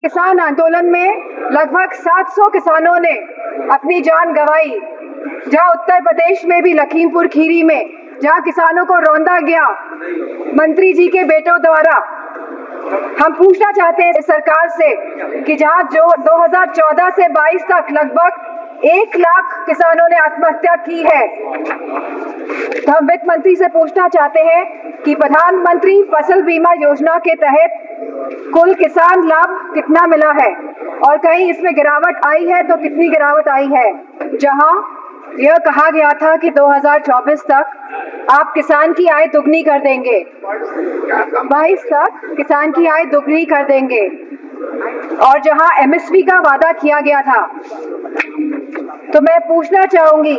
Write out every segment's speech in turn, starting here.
किसान आंदोलन में लगभग 700 किसानों ने अपनी जान गंवाई। जहां उत्तर प्रदेश में भी लखीमपुर खीरी में जहां किसानों को रौंदा गया मंत्री जी के बेटों द्वारा, हम पूछना चाहते हैं सरकार से कि जहां जो 2014 से 22 तक लगभग 1 लाख किसानों ने आत्महत्या की है, तो हम वित्त मंत्री से पूछना चाहते हैं कि प्रधानमंत्री फसल बीमा योजना के तहत कुल किसान लाभ कितना मिला है और कहीं इसमें गिरावट आई है तो कितनी गिरावट आई है। जहां यह कहा गया था कि 2024 तक आप किसान की आय दुगनी कर देंगे, 22 तक किसान की आय दुगनी कर देंगे, और जहां एमएसपी का वादा किया गया था, तो मैं पूछना चाहूंगी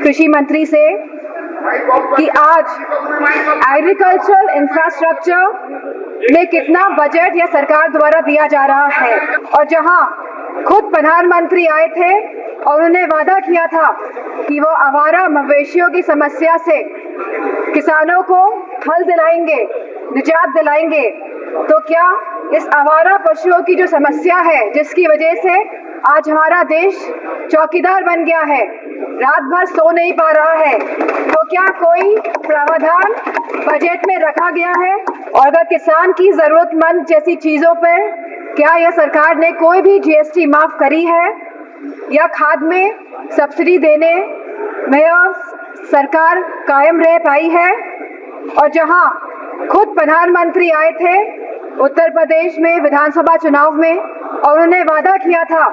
कृषि मंत्री से कि आज एग्रीकल्चरल इंफ्रास्ट्रक्चर में कितना बजट या सरकार द्वारा दिया जा रहा है। और जहां खुद प्रधानमंत्री आए थे और उन्होंने वादा किया था कि वो आवारा मवेशियों की समस्या से किसानों को हल दिलाएंगे, निजात दिलाएंगे, तो क्या इस आवारा पशुओं की जो समस्या है जिसकी वजह से आज हमारा देश चौकीदार बन गया है, रात भर सो नहीं पा रहा है, तो क्या कोई प्रावधान बजट में रखा गया है? और अगर किसान की जरूरतमंद जैसी चीजों पर क्या यह सरकार ने कोई भी जीएसटी माफ करी है या खाद में सब्सिडी देने में सरकार कायम रह पाई है? और जहां खुद प्रधानमंत्री आए थे उत्तर प्रदेश में विधानसभा चुनाव में और उन्होंने वादा किया था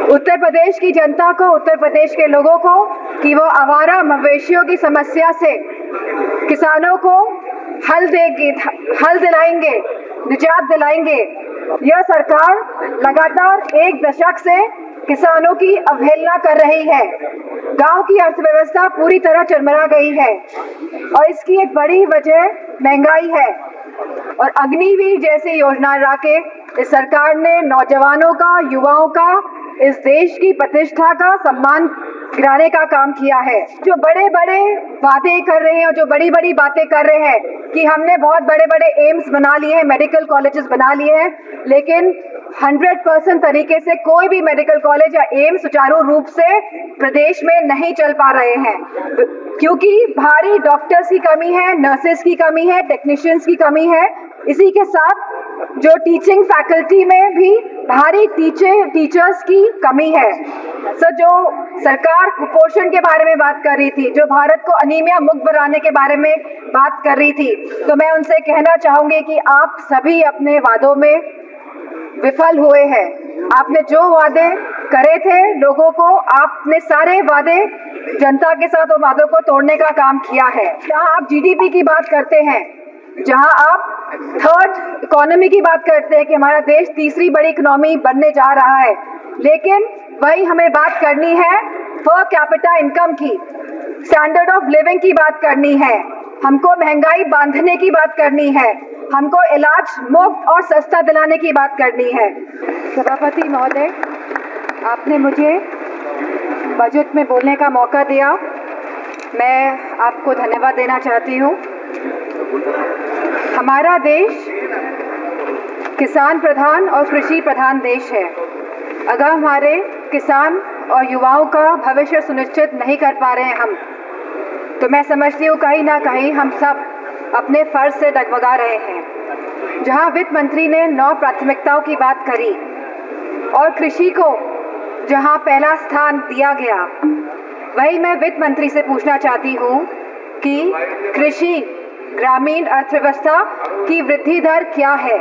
उत्तर प्रदेश की जनता को, उत्तर प्रदेश के लोगों को, कि वो आवारा मवेशियों की समस्या से किसानों को हल दिलाएंगे, निजात दिलाएंगे। यह सरकार लगातार 1 दशक से किसानों की अवहेलना कर रही है। गांव की अर्थव्यवस्था पूरी तरह चरमरा गई है और इसकी एक बड़ी वजह महंगाई है। और अग्निवीर जैसी योजना ला के इस सरकार ने नौजवानों का, युवाओं का, इस देश की प्रतिष्ठा का सम्मान गिराने का काम किया है। जो बड़े बड़े वादे कर रहे हैं और जो बड़ी बड़ी बातें कर रहे हैं कि हमने बहुत बड़े बड़े एम्स बना लिए हैं, मेडिकल कॉलेजेस बना लिए हैं, लेकिन 100% तरीके से कोई भी मेडिकल कॉलेज या एम्स सुचारू रूप से प्रदेश में नहीं चल पा रहे हैं, क्योंकि भारी डॉक्टर्स की कमी है, नर्सेस की कमी है, टेक्नीशियंस की कमी है। इसी के साथ जो टीचिंग फैकल्टी में भी भारी टीचर्स की कमी है। जो सरकार कुपोषण के बारे में बात कर रही थी, जो भारत को अनीमिया मुक्त बनाने के बारे में बात कर रही थी, तो मैं उनसे कहना चाहूंगी कि आप सभी अपने वादों में विफल हुए हैं। आपने जो वादे करे थे लोगों को, आपने सारे वादे जनता के साथ वो वादों को तोड़ने का काम किया है। जहां आप जीडीपी की बात करते हैं, जहां आप थर्ड इकोनॉमी की बात करते हैं कि हमारा देश तीसरी बड़ी इकोनॉमी बनने जा रहा है, लेकिन वही हमें बात करनी है पर कैपिटा इनकम की, स्टैंडर्ड ऑफ लिविंग की बात करनी है, हमको महंगाई बांधने की बात करनी है, हमको इलाज मुफ्त और सस्ता दिलाने की बात करनी है। सभापति महोदय, आपने मुझे बजट में बोलने का मौका दिया, मैं आपको धन्यवाद देना चाहती हूँ। हमारा देश किसान प्रधान और कृषि प्रधान देश है। अगर हमारे किसान और युवाओं का भविष्य सुनिश्चित नहीं कर पा रहे हैं हम, तो मैं समझती हूँ कहीं ना कहीं हम सब अपने फर्ज से डगमगा रहे हैं। जहाँ वित्त मंत्री ने 9 प्राथमिकताओं की बात करी और कृषि को जहाँ पहला स्थान दिया गया, वही मैं वित्त मंत्री से पूछना चाहती हूँ कि कृषि ग्रामीण अर्थव्यवस्था की वृद्धि दर क्या है।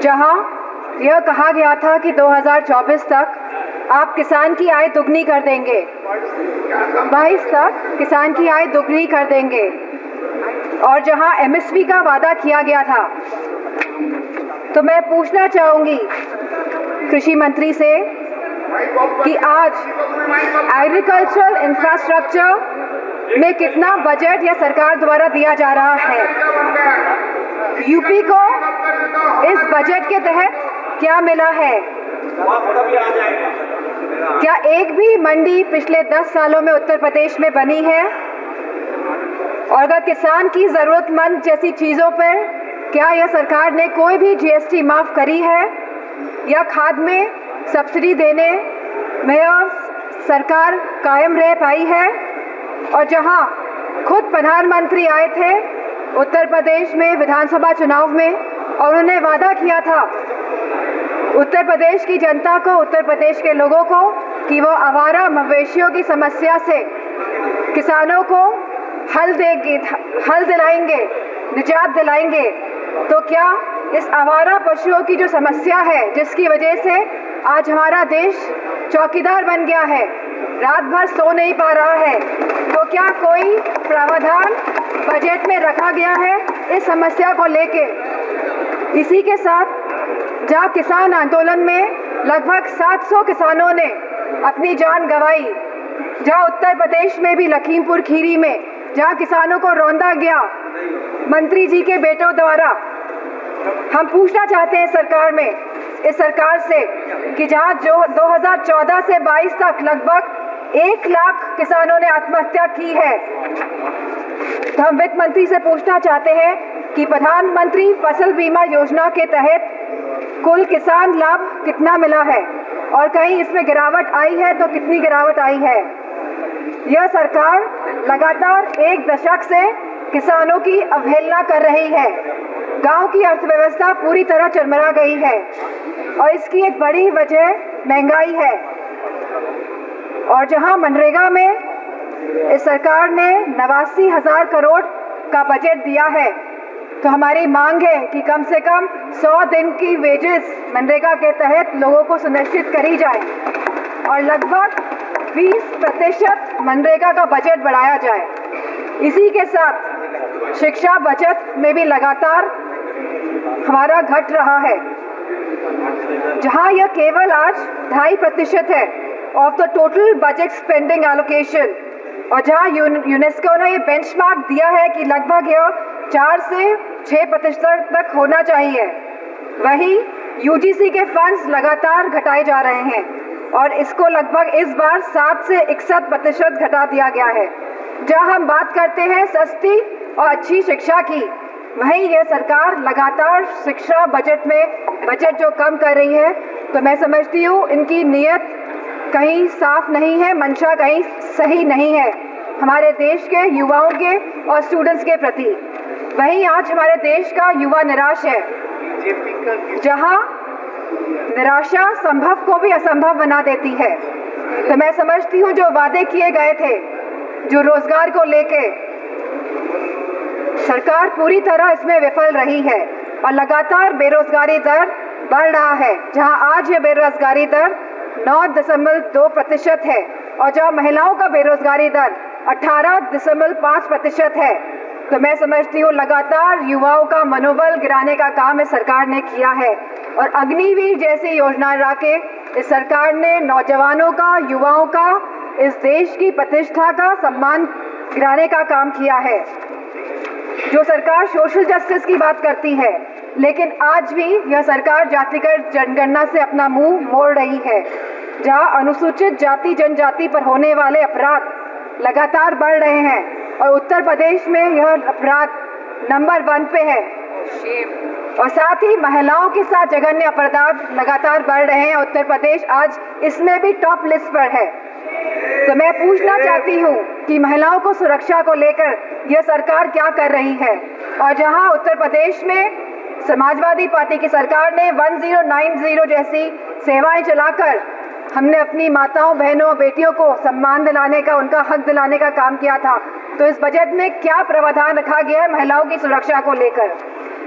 जहां यह कहा गया था कि 2024 तक आप किसान की आय दुगनी कर देंगे, 22 तक किसान की आय दुगनी कर देंगे, और जहां एमएसपी का वादा किया गया था, तो मैं पूछना चाहूंगी कृषि मंत्री से कि आज एग्रीकल्चरल इंफ्रास्ट्रक्चर में कितना बजट या सरकार द्वारा दिया जा रहा है। यूपी को इस बजट के तहत क्या मिला है? क्या एक भी मंडी पिछले 10 सालों में उत्तर प्रदेश में बनी है? और अगर किसान की जरूरतमंद जैसी चीजों पर क्या यह सरकार ने कोई भी जीएसटी माफ करी है या खाद में सब्सिडी देने में यह सरकार कायम रह पाई है? और जहां खुद प्रधानमंत्री आए थे उत्तर प्रदेश में विधानसभा चुनाव में और उन्होंने वादा किया था उत्तर प्रदेश की जनता को, उत्तर प्रदेश के लोगों को, कि वो आवारा मवेशियों की समस्या से किसानों को हल दिलाएंगे, निजात दिलाएंगे। तो क्या इस आवारा पशुओं की जो समस्या है, जिसकी वजह से आज हमारा देश चौकीदार बन गया है, रात भर सो नहीं पा रहा है, तो क्या कोई प्रावधान बजट में रखा गया है इस समस्या को लेके? इसी के साथ जहां किसान आंदोलन में लगभग 700 किसानों ने अपनी जान गंवाई, जहां उत्तर प्रदेश में भी लखीमपुर खीरी में जहां किसानों को रौंदा गया मंत्री जी के बेटों द्वारा, हम पूछना चाहते हैं इस सरकार से कि जहां जो 2014 से 22 तक लगभग 1 लाख किसानों ने आत्महत्या की है, तो हम वित्त मंत्री से पूछना चाहते हैं कि प्रधानमंत्री फसल बीमा योजना के तहत कुल किसान लाभ कितना मिला है और कहीं इसमें गिरावट आई है तो कितनी गिरावट आई है? यह सरकार लगातार 1 दशक से किसानों की अवहेलना कर रही है। गांव की अर्थव्यवस्था पूरी तरह चरमरा गई है और इसकी एक बड़ी वजह महंगाई है। और जहां मनरेगा में इस सरकार ने 89,000 करोड़ का बजट दिया है, तो हमारी मांग है कि कम से कम 100 दिन की वेजेस मनरेगा के तहत लोगों को सुनिश्चित करी जाए और लगभग 20% मनरेगा का बजट बढ़ाया जाए। इसी के साथ शिक्षा बजट में भी लगातार हमारा घट रहा है, जहां यह केवल आज 2.5% है of the total budget spending allocation, और जहां यूनेस्को ने ये बेंचमार्क दिया है कि लगभग यह 4 से 6% तक होना चाहिए, वहीं यूजीसी के फंड्स लगातार घटाए जा रहे हैं और इसको लगभग इस बार 7 से 61% घटा दिया गया है। जहां हम बात करते हैं सस्ती और अच्छी शिक्षा की, वहीं यह सरकार लगातार शिक्षा बजट जो कम कर रही है, तो मैं समझती हूँ इनकी नीयत कहीं साफ नहीं है, मंशा कहीं सही नहीं है हमारे देश के युवाओं के और स्टूडेंट्स के प्रति। वहीं आज हमारे देश का युवा निराश है, जहां निराशा संभव को भी असंभव बना देती है। तो मैं समझती हूँ जो वादे किए गए थे, जो रोजगार को लेके, सरकार पूरी तरह इसमें विफल रही है और लगातार बेरोजगारी दर बढ़ रहा है, जहां आज ये बेरोजगारी दर 9.2% है और जहां महिलाओं का बेरोजगारी दर 18.5% है। तो मैं समझती हूँ लगातार युवाओं का मनोबल गिराने का काम इस सरकार ने किया है और अग्निवीर जैसी योजना ला के इस सरकार ने नौजवानों का, युवाओं का, इस देश की प्रतिष्ठा का सम्मान गिराने का काम किया है। जो सरकार सोशल जस्टिस की बात करती है, लेकिन आज भी यह सरकार जातिगत जनगणना से अपना मुंह मोड़ रही है, जहां अनुसूचित जाति जनजाति पर होने वाले अपराध लगातार बढ़ रहे हैं और उत्तर प्रदेश में यह अपराध नंबर 1 पे है और साथ ही महिलाओं के साथ जघन्य अपराध लगातार बढ़ रहे हैं। उत्तर प्रदेश आज इसमें भी टॉप लिस्ट पर है। तो मैं पूछना चाहती हूँ कि महिलाओं को सुरक्षा को लेकर यह सरकार क्या कर रही है? और जहां उत्तर प्रदेश में समाजवादी पार्टी की सरकार ने 1090 जैसी सेवाएं चलाकर हमने अपनी माताओं, बहनों, बेटियों को सम्मान दिलाने का, उनका हक दिलाने का काम किया था, तो इस बजट में क्या प्रावधान रखा गया है महिलाओं की सुरक्षा को लेकर?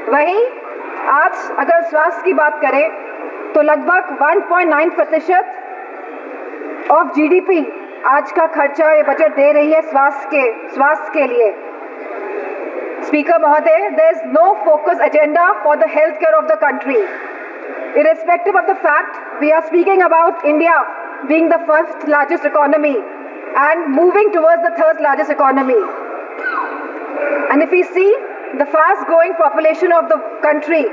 वहीं आज अगर स्वास्थ्य की बात करें तो लगभग 1.9% ऑफ जीडीपी आज का खर्चा ये बजट दे रही है स्वास्थ्य के लिए। स्पीकर महोदय, there is no focus agenda for the healthcare of the country. Irrespective of the fact we are speaking about India being the 1st largest economy and moving towards the 3rd largest economy. And if we see the fast growing population of the country,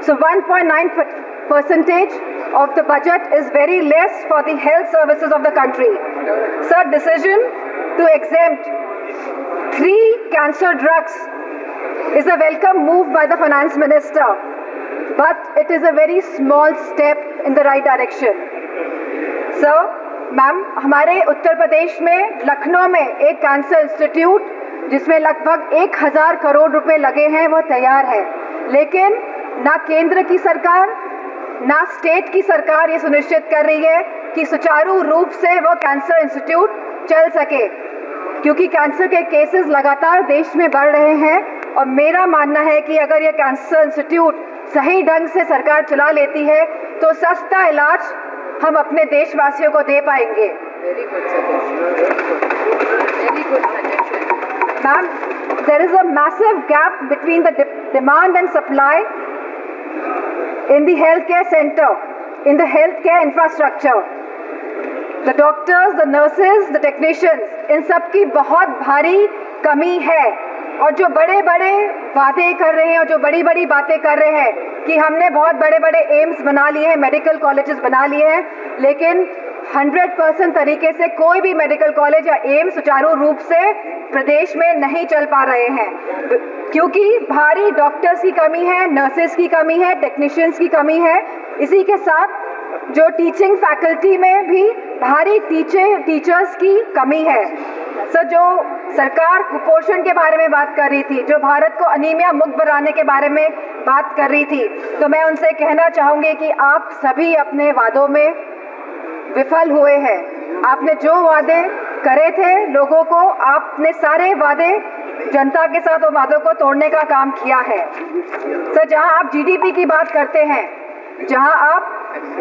so 1.9% of the budget is very less for the health services of the country. Sir, decision to exempt 3 cancer drugs is a welcome move by the finance minister, but it is a very small step in the right direction. So, ma'am, हमारे उत्तर प्रदेश में लखनऊ में एक cancer institute जिसमें लगभग 1000 करोड़ रुपए लगे हैं वो तैयार है, लेकिन ना केंद्र की सरकार ना स्टेट की सरकार ये सुनिश्चित कर रही है कि सुचारू रूप से वो कैंसर इंस्टीट्यूट चल सके, क्योंकि कैंसर के केसेस लगातार देश में बढ़ रहे हैं। और मेरा मानना है कि अगर ये कैंसर इंस्टीट्यूट सही ढंग से सरकार चला लेती है तो सस्ता इलाज हम अपने देशवासियों को दे पाएंगे। Ma'am, there is a massive gap between the demand and supply in the healthcare center, in the healthcare infrastructure. The doctors, the nurses, the technicians, इन सब की बहुत भारी कमी है। और जो बड़े बड़े वादे कर रहे हैं और जो बड़ी बड़ी बातें कर रहे हैं कि हमने बहुत बड़े बड़े एम्स बना लिए हैं, मेडिकल कॉलेजेस बना लिए हैं, लेकिन 100% तरीके से कोई भी मेडिकल कॉलेज या एम्स सुचारू रूप से प्रदेश में नहीं चल पा रहे हैं, क्योंकि भारी डॉक्टर्स की कमी है, नर्सेस की कमी है, टेक्नीशियंस की कमी है। इसी के साथ जो टीचिंग फैकल्टी में भी भारी टीचर्स की कमी है। सो जो सरकार कुपोषण के बारे में बात कर रही थी, जो भारत को अनीमिया मुक्त बनाने के बारे में बात कर रही थी, तो मैं उनसे कहना चाहूँगी कि आप सभी अपने वादों में विफल हुए हैं। आपने जो वादे करे थे लोगों को, आपने सारे वादे जनता के साथ वो वादों को तोड़ने का काम किया है। सर, जहां आप जीडीपी की बात करते हैं, जहां आप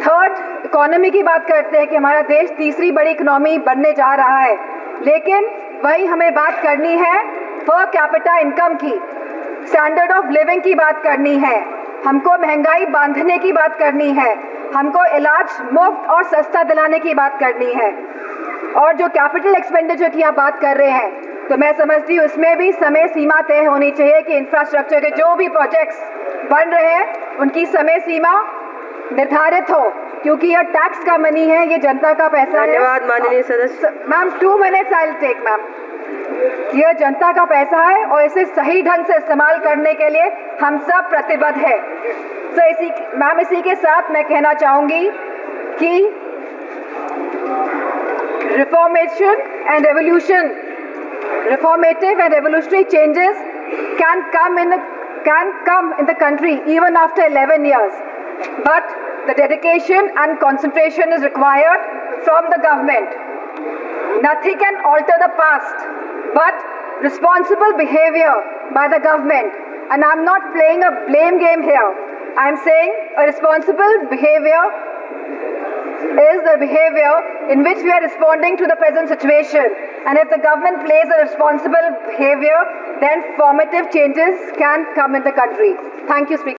थर्ड इकोनॉमी की बात करते हैं कि हमारा देश तीसरी बड़ी इकोनॉमी बनने जा रहा है, लेकिन वही हमें बात करनी है पर कैपिटा इनकम की, स्टैंडर्ड ऑफ लिविंग की बात करनी है, हमको महंगाई बांधने की बात करनी है, हमको इलाज मुफ्त और सस्ता दिलाने की बात करनी है। और जो कैपिटल एक्सपेंडिचर की आप बात कर रहे हैं, तो मैं समझती हूँ इसमें भी समय सीमा तय होनी चाहिए कि इंफ्रास्ट्रक्चर के जो भी प्रोजेक्ट्स बन रहे हैं उनकी समय सीमा निर्धारित हो, क्योंकि यह टैक्स का मनी है, ये जनता का पैसा है। धन्यवाद माननीय सदस्य। Ma'am, 2 minutes I will take ma'am. यह जनता का पैसा है और इसे सही ढंग से इस्तेमाल करने के लिए हम सब प्रतिबद्ध है। तो इसी के साथ मैं कहना चाहूंगी कि reformative and revolutionary changes can come in the country even after 11 years, but the dedication and concentration is required from the government. Nothing can alter the past, but responsible behavior by the government. And I'm not playing a blame game here. I'm saying a responsible behavior is the behavior in which we are responding to the present situation. And if the government plays a responsible behavior, then formative changes can come in the country. Thank you, Speaker.